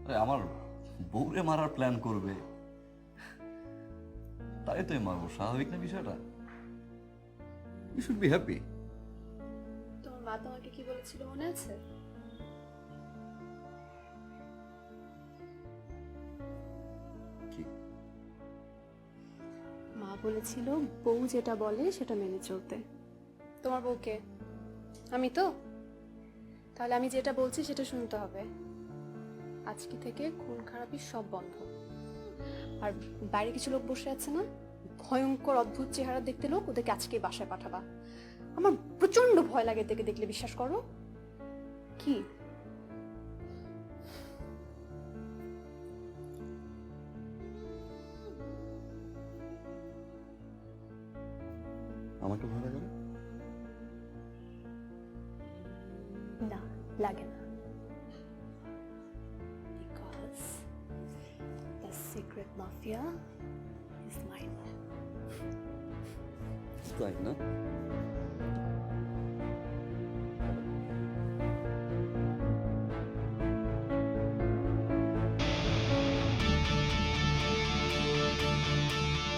আরে আমার বউরে মারার প্ল্যান করবে, তাই তো মারবো, স্বাভাবিক না বিষয়টা? You should be happy. তোমার মা তোমাকে কি বলেছিল মনে আছে? কি? মা বলেছিল বউ যেটা বলে সেটা মেনে চলতে। তোমার বউকে? আমি তো। তাহলে আমি যেটা বলছি সেটা শুনতে হবে। আজকে থেকে খুন খারাপি সব বন্ধ। আর বাইরে কিছু লোক বসে আছে না, ভয়ঙ্কর অদ্ভুত চেহারা দেখতে লোক, ওদেরকে আজকে বাসায় পাঠাবা। আমার প্রচন্ড ভয় লাগে এদেরকে দেখলে, বিশ্বাস করো। কি? আমাকে ভয় লাগে না? না, লাগে না। Because the secret mafia is mine. তাই না?